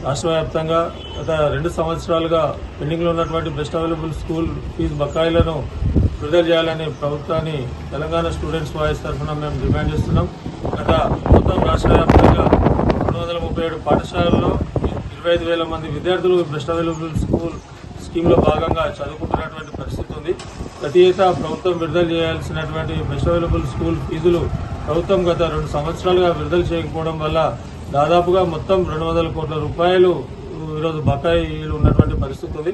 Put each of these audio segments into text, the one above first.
రాష్ట్ర వ్యాప్తంగా గత 2 సంవత్సరాలుగా పెండింగ్లో ఉన్నటువంటి బెస్ట్ అవైలబుల్ స్కూల్ ఫీజు బకాయిలను విడుదల చేయాలని ప్రభుత్వాన్ని తెలంగాణ స్టూడెంట్స్ వాయిస్ తరఫున మేము డిమాండ్ చేస్తున్నాం. గత మొత్తం రాష్ట్ర వ్యాప్తంగా 237 పాఠశాలల్లో 25,000 మంది విద్యార్థులు బెస్ట్ అవైలబుల్ స్కూల్ స్కీమ్లో భాగంగా చదువుకుంటున్నటువంటి పరిస్థితి ఉంది. ప్రతి ఏటా ప్రభుత్వం విడుదల చేయాల్సినటువంటి బెస్ట్ అవైలబుల్ స్కూల్ ఫీజులు ప్రభుత్వం గత 2 సంవత్సరాలుగా విడుదల చేయకపోవడం వల్ల దాదాపుగా మొత్తం 200 కోట్ల రూపాయలు ఈరోజు బకాయిలు ఉన్నటువంటి పరిస్థితి ఉంది.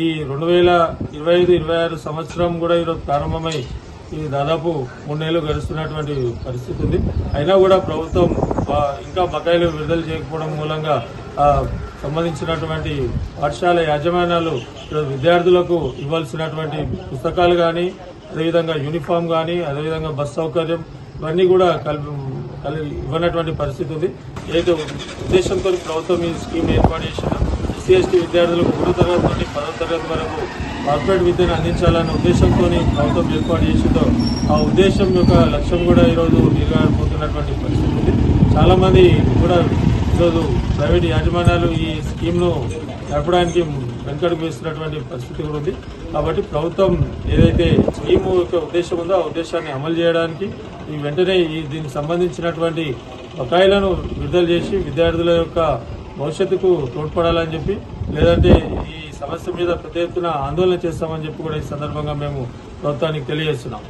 ఈ 2025-26 సంవత్సరం కూడా ఈరోజు ప్రారంభమై ఈ దాదాపు 3 నెలలు గడుస్తున్నటువంటి పరిస్థితి ఉంది. అయినా కూడా ప్రభుత్వం ఇంకా బకాయిలు విడుదల చేయకపోవడం మూలంగా సంబంధించినటువంటి పాఠశాల యాజమాన్యాలు విద్యార్థులకు ఇవ్వాల్సినటువంటి పుస్తకాలు కానీ, అదేవిధంగా యూనిఫామ్ కానీ, అదేవిధంగా బస్ సౌకర్యం ఇవన్నీ కూడా ఇవ్వనటువంటి పరిస్థితి ఉంది. ఏదైతే ఉద్దేశంతో ప్రభుత్వం ఈ స్కీమ్ ఏర్పాటు చేసిందో ఎస్సీ ఎస్టీ విద్యార్థులకు 3వ తరగతి నుండి 10వ తరగతి వరకు కార్పొరేట్ విద్యను అందించాలన్న ఉద్దేశంతో ప్రభుత్వం ఏర్పాటు చేసిందో ఆ ఉద్దేశం యొక్క లక్ష్యం కూడా ఈరోజు నెరవేరిపోతున్నటువంటి పరిస్థితి ఉంది. చాలామంది కూడా ఈరోజు ప్రైవేట్ యాజమాన్యాలు ఈ స్కీమ్ను నడపడానికి వెనుకడుగు వేస్తున్నటువంటి పరిస్థితి కూడా ఉంది. కాబట్టి ప్రభుత్వం ఏదైతే స్కీమ్ యొక్క ఉద్దేశం ఉందో ఆ ఉద్దేశాన్ని అమలు చేయడానికి వెంటనే దీనికి సంబంధించినటువంటి బకాయిలను విడుదల చేసి విద్యార్థుల యొక్క భవిష్యత్తుకు తోడ్పడాలని చెప్పి, లేదంటే ఈ సమస్య మీద పెద్ద ఎత్తున ఆందోళన చేస్తామని చెప్పి కూడా ఈ సందర్భంగా మేము ప్రభుత్వానికి తెలియజేస్తున్నాం.